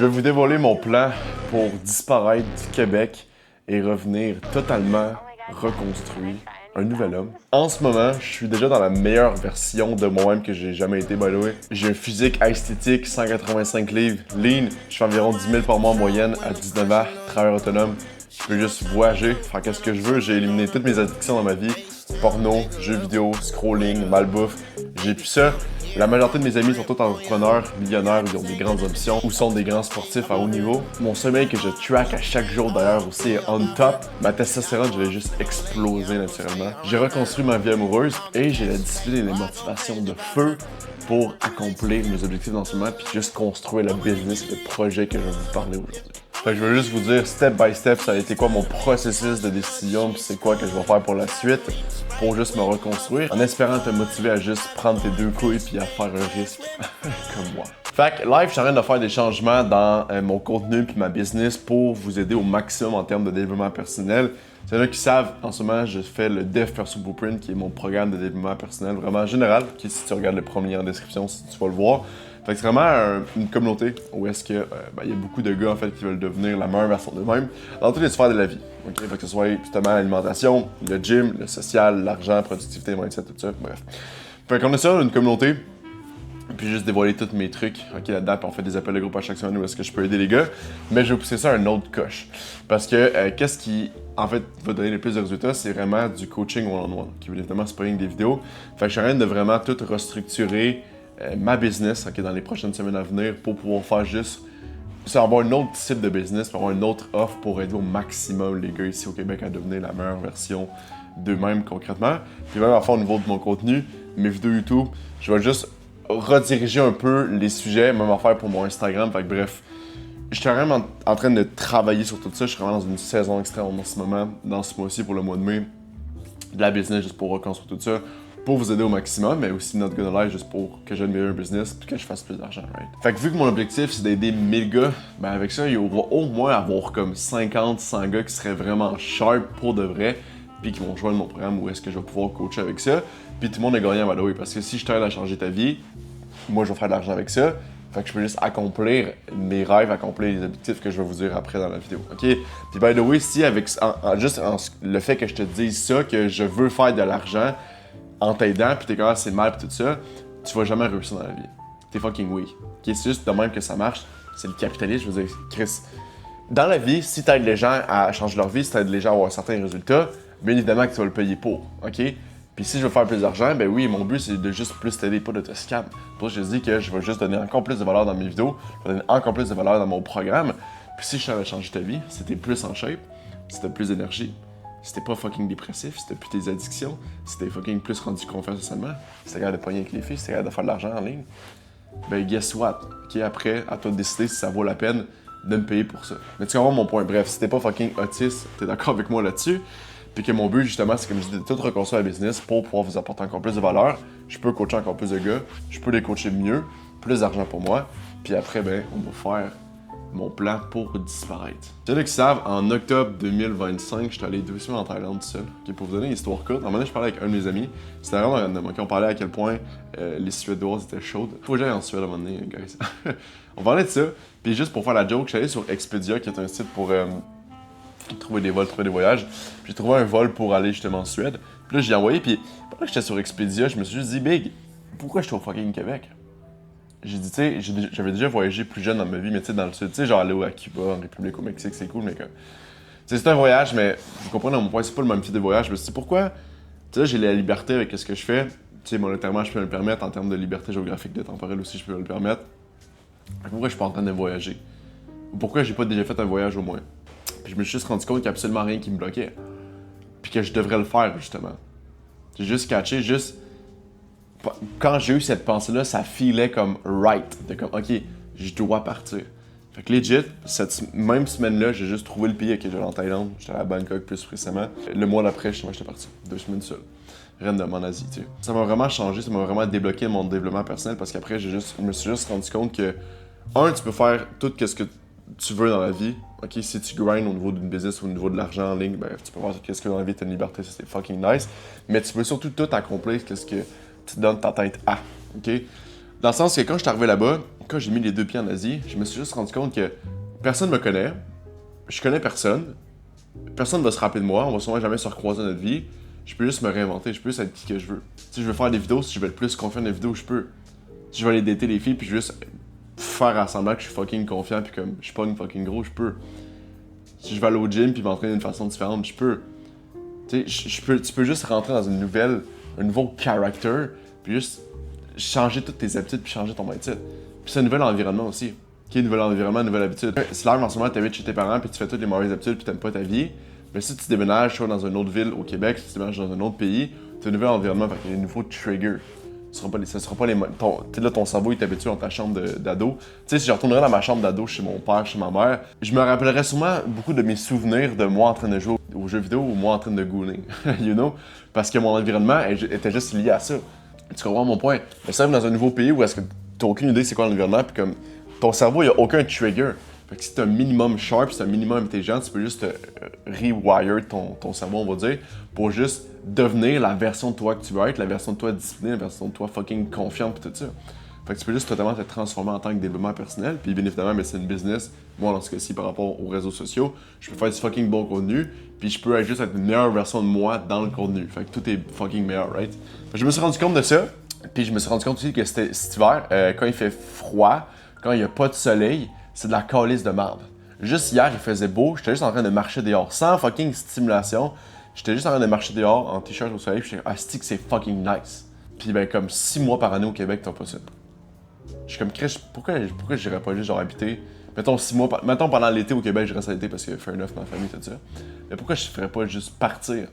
Je vais vous dévoiler mon plan pour disparaître du Québec et revenir totalement reconstruit, un nouvel homme. En ce moment, je suis déjà dans la meilleure version de moi-même que j'ai jamais été, by the way. J'ai un physique esthétique, 185 livres, lean, je fais environ 10 000 par mois en moyenne à 19 ans, travailleur autonome. Je peux juste voyager, faire qu'est-ce que je veux. J'ai éliminé toutes mes addictions dans ma vie. Porno, jeux vidéo, scrolling, malbouffe. J'ai plus ça. La majorité de mes amis sont tous entrepreneurs, millionnaires, ils ont des grandes options ou sont des grands sportifs à haut niveau. Mon sommeil que je track à chaque jour d'ailleurs aussi est on top. Ma testostérone, je l'ai juste explosé naturellement. J'ai reconstruit ma vie amoureuse et j'ai la discipline et la motivation de feu pour accomplir mes objectifs dans ce moment puis juste construire le business et le projet que je vais vous parler aujourd'hui. Fait que je veux juste vous dire step by step, ça a été quoi mon processus de décision, puis c'est quoi que je vais faire pour la suite, pour juste me reconstruire, en espérant te motiver à juste prendre tes deux couilles puis à faire un risque comme moi. Fait que live, je suis en train de faire des changements dans mon contenu puis ma business pour vous aider au maximum en termes de développement personnel. C'est là qui savent, en ce moment, je fais le Dev Perso Blueprint, qui est mon programme de développement personnel vraiment général, qui si tu regardes le premier en description, si tu vas le voir. Fait que c'est vraiment une communauté où est-ce que il y a beaucoup de gars en fait qui veulent devenir la meilleure version d'eux-mêmes dans toutes les sphères de la vie. Okay? Fait que ce soit justement l'alimentation, le gym, le social, l'argent, productivité, mindset, tout ça, bref. Fait qu'on a ça, une communauté. Puis juste dévoiler tous mes trucs là-dedans, puis on fait des appels de groupe à chaque semaine où est-ce que je peux aider les gars. Mais je vais pousser ça à un autre coche. Parce que qu'est-ce qui, en fait, va donner le plus de résultats, c'est vraiment du coaching one-on-one, qui évidemment, c'est pas rien que des vidéos. Fait que je suis en train de vraiment tout restructurer ma business dans les prochaines semaines à venir pour pouvoir faire juste avoir un autre type de business, pour avoir une autre offre pour aider au maximum les gars ici au Québec à devenir la meilleure version d'eux-mêmes concrètement. Puis même à faire au niveau de mon contenu, mes vidéos YouTube, je vais juste rediriger un peu les sujets, même affaire pour mon Instagram. Fait que bref, je suis vraiment en train de travailler sur tout ça. Je suis vraiment dans une saison extrême en ce moment, dans ce mois-ci pour le mois de mai, de la business juste pour reconstruire tout ça, pour vous aider au maximum, mais aussi notre gonna life juste pour que j'ai le meilleur business puis que je fasse plus d'argent, right? Fait que vu que mon objectif c'est d'aider 1000 gars, ben avec ça, il y aura au moins avoir comme 50, 100 gars qui seraient vraiment sharp pour de vrai, puis qui vont joindre mon programme où est-ce que je vais pouvoir coacher avec ça. Puis tout le monde est gagnant à oui, parce que si je t'aide à changer ta vie, moi je vais faire de l'argent avec ça. Fait que je peux juste accomplir mes rêves, accomplir les objectifs que je vais vous dire après dans la vidéo, ok? Puis by the way, si avec le fait que je te dise ça, que je veux faire de l'argent en t'aidant, puis t'es comme c'est mal pis tout ça, tu vas jamais réussir dans la vie. T'es fucking weak. Ok? C'est juste de même que ça marche. C'est le capitalisme, je veux dire, Chris. Dans la vie, si t'aides les gens à changer leur vie, si t'aides les gens à avoir certains résultats, bien évidemment que tu vas le payer pour, ok? Puis si je veux faire plus d'argent, ben oui, mon but c'est de juste plus t'aider, pas de te scam. Pour ça, je dis que je vais juste donner encore plus de valeur dans mes vidéos, je vais donner encore plus de valeur dans mon programme. Puis si je t'avais changé ta vie, si t'es plus en shape, si t'as plus d'énergie, si t'es pas fucking dépressif, si t'as plus tes addictions, si t'es fucking plus rendu confiance socialement, si t'es capable de pogner avec les filles, si t'es capable de faire de l'argent en ligne, ben guess what? Ok, après, à toi de décider si ça vaut la peine de me payer pour ça. Mais tu comprends mon point. Bref, si t'es pas fucking autiste, t'es d'accord avec moi là-dessus. Puis que mon but, justement, c'est comme je dis, de tout reconstruire la business pour pouvoir vous apporter encore plus de valeur. Je peux coacher encore plus de gars, je peux les coacher mieux, plus d'argent pour moi. Puis après, ben, on va faire mon plan pour disparaître. Ceux qui savent, en octobre 2025, je suis allé 2 semaines en Thaïlande tout seul. Okay, pour vous donner une histoire courte, à un moment donné, je parlais avec un de mes amis. C'était vraiment random. Okay, on parlait à quel point les Suédoises étaient chaudes. Faut que j'aille en Suède à un moment donné, guys. On parlait de ça. Puis juste pour faire la joke, je suis allé sur Expedia, qui est un site pour trouver des vols, trouver des voyages. J'ai trouvé un vol pour aller justement en Suède. Puis là, j'ai envoyé. Puis pendant que j'étais sur Expedia, je me suis juste dit, Big, pourquoi je suis au fucking Québec? J'ai dit, tu sais, j'avais déjà voyagé plus jeune dans ma vie, mais tu sais, dans le sud, tu sais, genre aller à Cuba, en République, au Mexique, c'est cool, mais que. Tu sais, c'est un voyage, mais vous comprenez, mon point, c'est pas le même type de voyage. Je me suis dit, pourquoi? Tu sais, j'ai la liberté avec ce que je fais. Tu sais, monétairement, je peux me le permettre. En termes de liberté géographique, de temporelle aussi, je peux me le permettre. Pourquoi je suis pas en train de voyager? Ou pourquoi j'ai pas déjà fait un voyage au moins? Puis je me suis juste rendu compte qu'il y a absolument rien qui me bloquait. Puis que je devrais le faire, justement. J'ai juste catché, quand j'ai eu cette pensée-là, ça filait comme right. De comme, OK, je dois partir. Fait que legit, cette même semaine-là, j'ai juste trouvé le pays. OK, j'allais en Thaïlande, j'étais à Bangkok plus récemment. Le mois d'après, j'étais parti. 2 semaines seul. Random en Asie, tu sais. Ça m'a vraiment changé, ça m'a vraiment débloqué mon développement personnel parce qu'après, je me suis juste rendu compte que, tu peux faire tout ce que tu veux dans la vie. OK, si tu grindes au niveau d'une business ou au niveau de l'argent en ligne, ben, tu peux faire tout ce que dans la vie, t'as une liberté, ça c'est fucking nice. Mais tu peux surtout tout accomplir ce que tu donnes ta tête à, ok? Dans le sens que quand je suis arrivé là-bas, quand j'ai mis les deux pieds en Asie, je me suis juste rendu compte que personne me connaît, je connais personne, personne va se rappeler de moi, on va sûrement jamais se recroiser dans notre vie. Je peux juste me réinventer, je peux juste être qui que je veux. Si je veux faire des vidéos, si je veux être plus confiant dans les vidéos, je peux. Si je veux aller dater les filles, puis je veux juste faire à semblant que je suis fucking confiant, puis comme je suis pas une fucking gros, je peux. Si je vais aller au gym, puis m'entraîner d'une façon différente, je peux. Tu sais, tu peux juste rentrer dans un nouveau character, puis juste changer toutes tes habitudes, puis changer ton mindset. Puis c'est un nouvel environnement aussi. Ok, nouvel environnement, nouvelle habitude. Si là, en ce moment, t'habites chez tes parents, puis tu fais toutes les mauvaises habitudes, puis t'aimes pas ta vie, mais si tu déménages soit dans une autre ville au Québec, si tu déménages dans un autre pays, tu as un nouvel environnement, fait qu'il y a des nouveaux triggers. Ce sera pas les mêmes. Ton cerveau il est habitué dans ta chambre d'ado. Tu sais, si je retournerais dans ma chambre d'ado chez mon père, chez ma mère, je me rappellerais sûrement beaucoup de mes souvenirs de moi en train de jouer aux jeux vidéo ou moi en train de gooner, you know? Parce que mon environnement était juste lié à ça. Tu comprends mon point? Mais ça arrive dans un nouveau pays où est-ce que t'as aucune idée c'est quoi l'environnement, puis comme ton cerveau il a aucun trigger. Fait que si t'es un minimum sharp, si t'es un minimum intelligent, tu peux juste te rewire ton cerveau, on va dire, pour juste devenir la version de toi que tu veux être, la version de toi disciplinée, la version de toi fucking confiante pis tout ça. Fait que tu peux juste totalement te transformer en tant que développement personnel, puis bien évidemment, mais c'est une business. Moi, dans ce cas-ci, par rapport aux réseaux sociaux, je peux faire du fucking bon contenu, puis je peux juste être une meilleure version de moi dans le contenu. Fait que tout est fucking meilleur, right? Fait que je me suis rendu compte de ça, puis je me suis rendu compte aussi que cet hiver, quand il fait froid, quand il n'y a pas de soleil, c'est de la calice de merde. Juste hier, il faisait beau, j'étais juste en train de marcher dehors, sans fucking stimulation. J'étais juste en train de marcher dehors en t-shirt au soleil, puis j'étais ah, c'est fucking nice. Puis ben, comme 6 mois par année au Québec, t'as pas ça. Je suis comme, Chris, pourquoi j'irais pas juste genre habiter, mettons 6 mois, mettons pendant l'été au Québec, je reste à l'été parce que fair enough, ma famille, tout ça. Mais pourquoi je ferais pas juste partir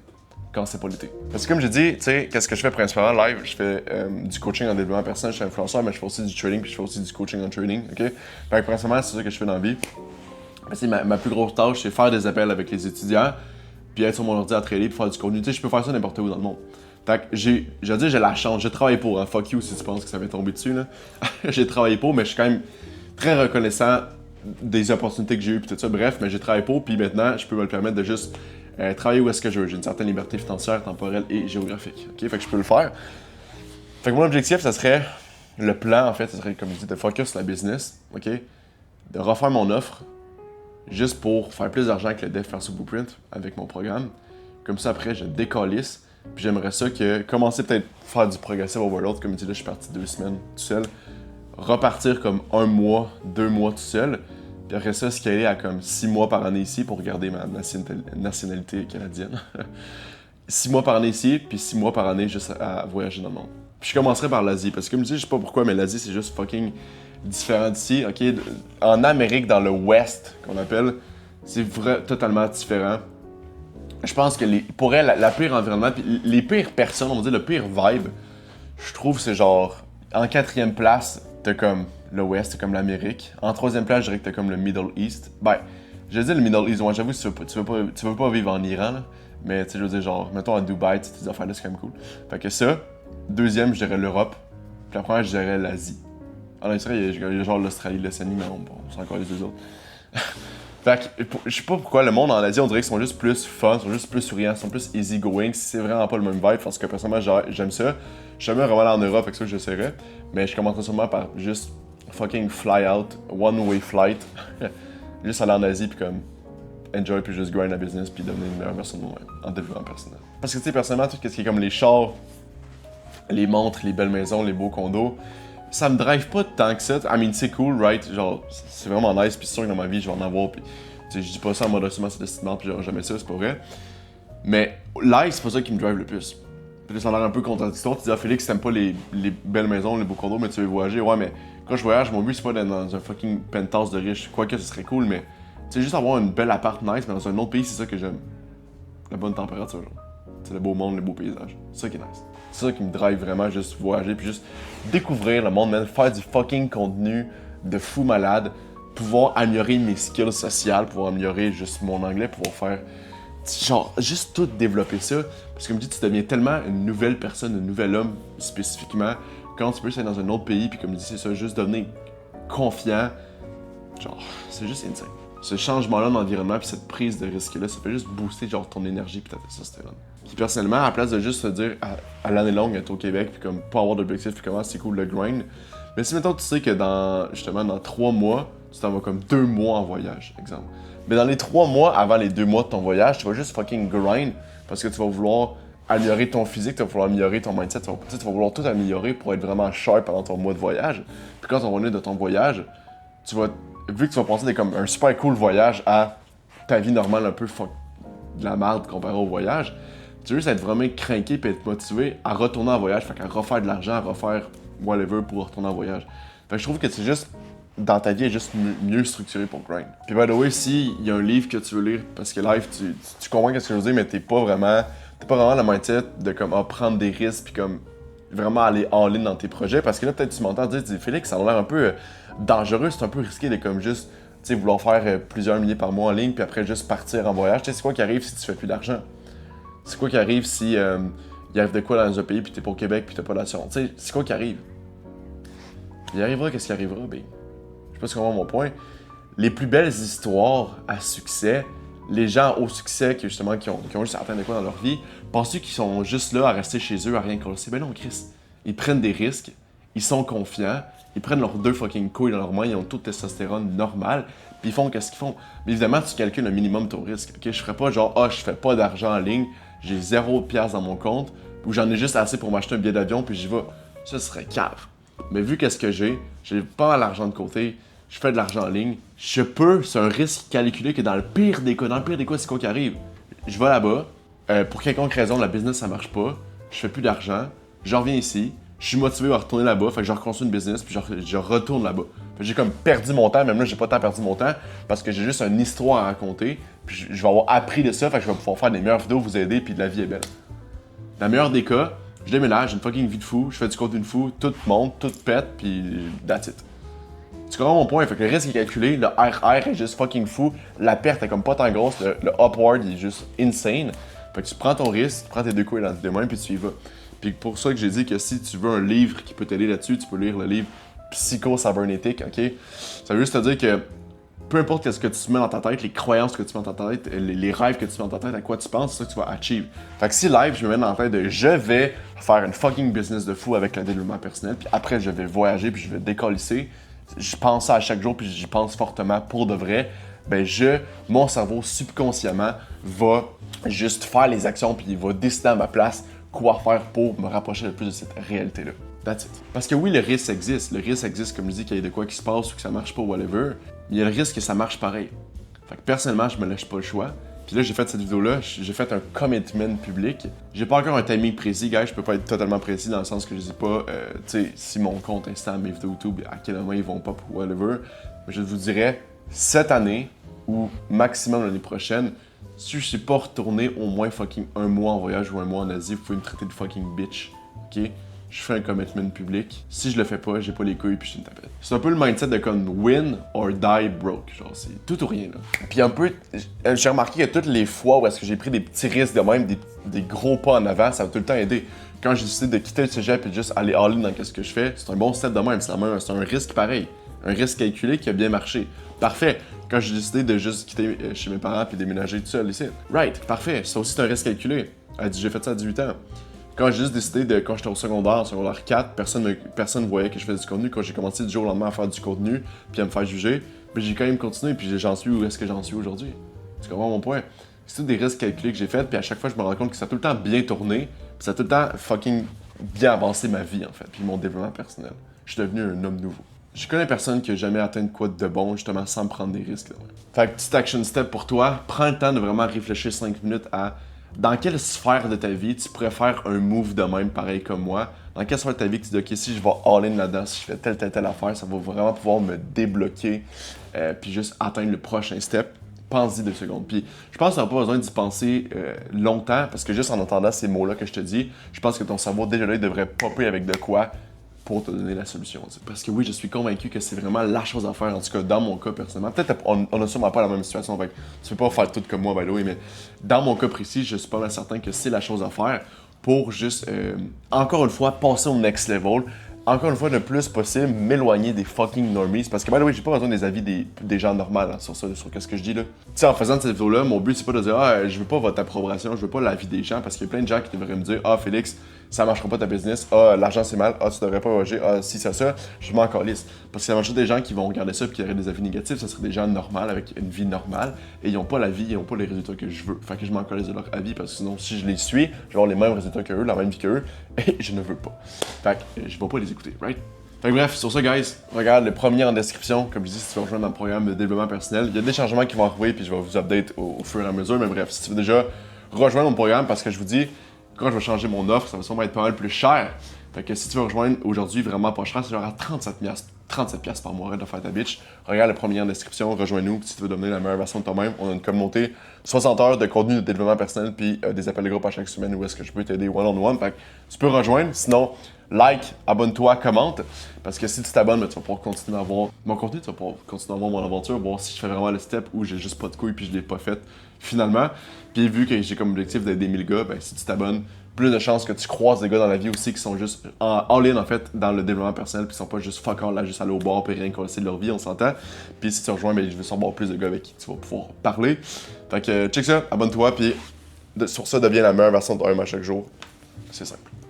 quand c'est pas l'été? Parce que comme j'ai dit, tu sais, qu'est-ce que je fais principalement live? Je fais du coaching en développement personnel, je suis influenceur, mais je fais aussi du trading, puis je fais aussi du coaching en trading, ok? Fait que principalement, c'est ça que je fais dans la vie. Ma plus grosse tâche, c'est faire des appels avec les étudiants, puis être sur mon ordi à trader, puis faire du contenu. Tu sais, je peux faire ça n'importe où dans le monde. Fait que j'ai la chance, j'ai travaillé pour, hein, fuck you si tu penses que ça m'est tombé dessus, là. J'ai travaillé pour, mais je suis quand même très reconnaissant des opportunités que j'ai eues, puis tout ça. Bref, mais j'ai travaillé pour, puis maintenant, je peux me le permettre de juste travailler où est-ce que je veux. J'ai une certaine liberté financière, temporelle et géographique. Ok, fait que je peux le faire. Fait que mon objectif, ça serait, le plan en fait, ça serait comme je dis, de focus sur la business, ok, de refaire mon offre, juste pour faire plus d'argent avec le Dev Perso Blueprint, avec mon programme. Comme ça, après, je décalisse, puis j'aimerais ça que, commencer peut-être faire du Progressive Overload, comme je dis là, je suis parti 2 semaines tout seul, repartir comme 1 mois, 2 mois tout seul, puis après ça, scaler à comme 6 mois par année ici pour garder ma nationalité canadienne. 6 mois par année ici, puis 6 mois par année juste à voyager dans le monde. Puis je commencerai par l'Asie, parce que comme je dis, je sais pas pourquoi, mais l'Asie c'est juste fucking différent d'ici, ok? En Amérique, dans le West, qu'on appelle, c'est totalement différent. Je pense que pour elle, la pire environnement, puis les pires personnes, on va dire le pire vibe, je trouve c'est genre, en 4e place, t'as comme le West, t'as comme l'Amérique. En 3e place, je dirais que t'as comme le Middle East. Ben, je dis le Middle East, moi j'avoue, tu veux pas vivre en Iran, là. Mais tu sais, je veux dire, genre, mettons à Dubaï, tes affaires là, c'est quand même cool. Fait que ça, 2e, je dirais l'Europe. Puis la première, je dirais l'Asie. En Australie, il y a genre l'Australie, l'Océanie, mais on s'en encore les deux autres. Fait que, je sais pas pourquoi le monde en Asie, on dirait qu'ils sont juste plus fun, sont juste plus souriants, sont plus easy going. C'est vraiment pas le même vibe, parce que personnellement, j'aime ça. Je suis jamais vraiment allé en Europe, fait que ça, j'essaierai. Mais je commencerai sûrement par juste fucking fly out, one-way flight. Juste aller en Asie, puis comme enjoy, puis juste grind la business, puis devenir une meilleure version de moi en développement personnel. Parce que, tu sais, personnellement, tout ce qui est comme les chars, les montres, les belles maisons, les beaux condos, ça me drive pas tant que ça. I mean, c'est cool, right? Genre, c'est vraiment nice, puis c'est sûr que dans ma vie, je vais en avoir, puis tu sais, je dis pas ça en mode seulement c'est destinant, puis j'aurai jamais ça, c'est pas vrai. Mais live, c'est pas ça qui me drive le plus. Puis ça a l'air un peu contradictoire. Tu dis, ah, Félix, t'aimes pas les belles maisons, les beaux condos, mais tu veux voyager. Ouais, mais quand je voyage, mon but, c'est pas d'être dans un fucking penthouse de riche. Quoique, ce serait cool, mais tu sais, juste avoir une belle appart nice, mais dans un autre pays, c'est ça que j'aime. La bonne température, genre. C'est le beau monde, les beaux paysages. C'est ça qui est nice. C'est ça qui me drive vraiment, juste voyager, puis juste découvrir le monde, même faire du fucking contenu de fou malade, pouvoir améliorer mes skills sociales, pouvoir améliorer juste mon anglais, pouvoir faire, genre, juste tout développer ça. Parce que comme je dis, tu deviens tellement une nouvelle personne, un nouvel homme spécifiquement, quand tu peux être dans un autre pays, puis comme je dis, c'est ça, juste devenir confiant, genre, c'est juste insane. Ce changement-là d'environnement puis cette prise de risque-là, ça fait juste booster genre ton énergie puis ta testostérone. Puis personnellement, à la place de juste se dire à l'année longue être au Québec puis comme pas avoir d'objectif puis comment c'est cool le grind, Mais si mettons tu sais que justement dans 3 mois, tu t'en vas comme 2 mois en voyage, exemple. Mais dans les 3 mois avant les 2 mois de ton voyage, tu vas juste fucking grind parce que tu vas vouloir améliorer ton physique, tu vas vouloir améliorer ton mindset, tu vas vouloir tout améliorer pour être vraiment sharp pendant ton mois de voyage. Puis quand on va revenir de ton voyage, vu que tu vas passer comme un super cool voyage à ta vie normale un peu de la merde comparé au voyage, tu veux juste être vraiment craqué et être motivé à retourner en voyage, fait qu'à refaire de l'argent, à refaire whatever pour retourner en voyage. Fait que je trouve que c'est juste, dans ta vie, est juste mieux structuré pour grind. Puis by the way, s'il y a un livre que tu veux lire, parce que live, tu comprends ce que je veux dire, mais t'es pas vraiment le mindset de comme prendre des risques puis comme vraiment aller all-in dans tes projets, parce que là, peut-être tu m'entends dire, Félix, ça a l'air un peu dangereux, c'est un peu risqué de comme juste, tu sais, vouloir faire plusieurs milliers par mois en ligne puis après juste partir en voyage. Tu sais, c'est quoi qui arrive si tu fais plus d'argent? C'est quoi qui arrive si il arrive de quoi dans un pays puis t'es pas au Québec puis t'as pas d'assurance? Tu sais, c'est quoi qui arrive? Il arrivera qu'est-ce qui arrivera, ben. Je sais pas si tu comprends mon point. Les plus belles histoires à succès, les gens au succès qui ont juste atteint de quoi dans leur vie, penses-tu qu'ils sont juste là à rester chez eux à rien coller? Ben non, Chris. Ils prennent des risques, ils sont confiants, ils prennent leurs 2 fucking couilles dans leurs mains, ils ont tout le testostérone normal, puis ils font qu'est-ce qu'ils font. Mais évidemment, tu calcules un minimum ton risque. Ok, je ferais pas genre, je fais pas d'argent en ligne, j'ai 0 piastres dans mon compte, ou j'en ai juste assez pour m'acheter un billet d'avion, puis j'y vais. Ça serait cave. Mais vu qu'est-ce que j'ai pas mal d'argent de côté, je fais de l'argent en ligne, c'est un risque calculé que dans le pire des cas, c'est quoi qui arrive? Je vais là-bas, pour quelconque raison, la business ça marche pas, je fais plus d'argent, je reviens ici, je suis motivé à retourner là-bas, fait que je reconstruis une business, puis je retourne là-bas. Fait que j'ai comme perdu mon temps, même là j'ai pas tant perdu mon temps, parce que j'ai juste une histoire à raconter, puis je vais avoir appris de ça, fait que je vais pouvoir faire des meilleures vidéos, vous aider, puis la vie est belle. Dans le meilleur des cas, je déménage, j'ai une fucking vie de fou, je fais du contenu de fou, tout monte, tout pète, puis that's it. Tu comprends mon point? Fait que le risque est calculé, le RR est juste fucking fou, la perte est comme pas tant grosse, le upward il est juste insane. Fait que tu prends ton risque, tu prends tes 2 couilles dans tes 2 mains, puis tu y vas. Puis pour ça que j'ai dit que si tu veux un livre qui peut t'aider là-dessus, tu peux lire le livre Psycho-Cybernétique, ok? Ça veut juste te dire que peu importe ce que tu mets dans ta tête, les croyances que tu mets dans ta tête, les rêves que tu mets dans ta tête, à quoi tu penses, c'est ça que tu vas achieve. Fait que si live, je me mets dans la tête de je vais faire une fucking business de fou avec le développement personnel, puis après je vais voyager, puis je vais décollisser, je pense ça à chaque jour, puis j'y pense fortement pour de vrai, ben mon cerveau subconsciemment va juste faire les actions, puis il va décider à ma place quoi faire pour me rapprocher le plus de cette réalité-là. That's it. Parce que oui, le risque existe. Le risque existe, comme je dis, qu'il y ait de quoi qui se passe ou que ça marche pas, whatever. Mais il y a le risque que ça marche pareil. Fait que personnellement, je me lâche pas le choix. Puis là, j'ai fait cette vidéo-là, j'ai fait un commitment public. J'ai pas encore un timing précis, gars, je peux pas être totalement précis dans le sens que je dis pas, tu sais, si mon compte Insta, mes vidéos YouTube, à quel moment ils vont pas pour whatever. Mais je vous dirais, cette année ou maximum l'année prochaine, si je suis pas retourné au moins fucking 1 mois en voyage ou 1 mois en Asie, vous pouvez me traiter de fucking bitch, ok? Je fais un commitment public. Si je le fais pas, j'ai pas les couilles puis je suis une tapette. C'est un peu le mindset de comme win or die broke. Genre, c'est tout ou rien, là. Puis un peu, j'ai remarqué que toutes les fois où est-ce que j'ai pris des petits risques de même, des gros pas en avant, ça m'a tout le temps aidé. Quand j'ai décidé de quitter le cégep et de juste aller all-in dans ce que je fais, c'est un bon step de même. C'est un risque pareil. Un risque calculé qui a bien marché. Parfait. Quand j'ai décidé de juste quitter chez mes parents puis déménager tout seul ici. Right. Parfait. Ça aussi, c'est un risque calculé. J'ai fait ça à 18 ans. Quand j'ai juste décidé quand j'étais au secondaire 4, personne voyait que je faisais du contenu. Quand j'ai commencé du jour au lendemain à faire du contenu puis à me faire juger, mais j'ai quand même continué puis j'en suis où est-ce que j'en suis aujourd'hui. Tu comprends mon point? C'est tout des risques calculés que j'ai faits puis à chaque fois je me rends compte que ça a tout le temps bien tourné puis ça a tout le temps fucking bien avancé ma vie en fait puis mon développement personnel. Je suis devenu un homme nouveau. Je connais personne qui a jamais atteint de quoi de bon justement sans prendre des risques. Là. Fait que petit action step pour toi, prends le temps de vraiment réfléchir 5 minutes à dans quelle sphère de ta vie tu pourrais faire un move de même pareil comme moi? Dans quelle sphère de ta vie que tu dis, ok, si je vais all-in là-dedans, si je fais telle affaire, ça va vraiment pouvoir me débloquer puis juste atteindre le prochain step. Pense-y 2 secondes. Puis je pense que tu n'as pas besoin d'y penser longtemps parce que juste en entendant ces mots-là que je te dis, je pense que ton cerveau déjà là, il devrait popper avec de quoi pour te donner la solution. T'sais. Parce que oui, je suis convaincu que c'est vraiment la chose à faire, en tout cas dans mon cas personnellement. Peut-être on n'a sûrement pas la même situation, fait que tu peux pas faire tout comme moi, by the way, mais dans mon cas précis, je suis pas mal certain que c'est la chose à faire pour juste, encore une fois, passer au next level. Encore une fois, le plus possible, m'éloigner des fucking normies. Parce que, by the way, j'ai pas besoin des avis des gens normaux hein, sur ça, sur ce que je dis là. Tu sais, en faisant cette vidéo-là, mon but, c'est pas de dire, je veux pas votre approbation, je veux pas l'avis des gens. Parce qu'il y a plein de gens qui devraient me dire, Félix, ça marchera pas ta business, ah, l'argent c'est mal, ah, tu devrais pas voyager, ah, si, ça, je m'en calisse. Parce que la majorité des gens qui vont regarder ça et qui auraient des avis négatifs, ce seraient des gens normaux, avec une vie normale, et ils n'ont pas la vie, ils n'ont pas les résultats que je veux. Fait que je m'en calisse de leur avis, parce que sinon, si je les suis, je vais avoir les mêmes résultats qu'eux, la même vie qu'eux, et je ne veux pas. Fait que je vais pas les écouter, right? Fait que bref, sur ça, guys, regarde le premier en description. Comme je dis, si tu veux rejoindre mon programme de développement personnel, il y a des changements qui vont arriver, puis je vais vous update au fur et à mesure. Mais bref, si tu veux déjà rejoindre mon programme, parce que je vous dis, quand je vais changer mon offre, ça va sûrement être pas mal plus cher. Fait que si tu veux rejoindre aujourd'hui vraiment pas cher, c'est genre à 37 piastres par mois, arrête de faire ta bitch. Regarde le premier en description, rejoins-nous si tu veux devenir la meilleure version de toi-même. On a une communauté 60 heures de contenu de développement personnel puis des appels de groupe à chaque semaine où est-ce que je peux t'aider one-on-one. Fait que tu peux rejoindre, sinon like, abonne-toi, commente. Parce que si tu t'abonnes, tu vas pouvoir continuer à voir mon contenu, tu vas pouvoir continuer à voir mon aventure, voir si je fais vraiment le step ou j'ai juste pas de couilles puis je l'ai pas fait finalement. Puis vu que j'ai comme objectif d'aider 1000 gars, ben si tu t'abonnes, plus de chances que tu croises des gars dans la vie aussi qui sont juste en ligne en fait dans le développement personnel puis qui sont pas juste fuck all là, juste aller au bar puis rien qu'on essaie de leur vie, on s'entend. Puis si tu rejoins, ben je veux savoir plus de gars avec qui tu vas pouvoir parler. Fait que check ça, abonne-toi puis sur ça deviens la meilleure version de toi-même à chaque jour. C'est simple.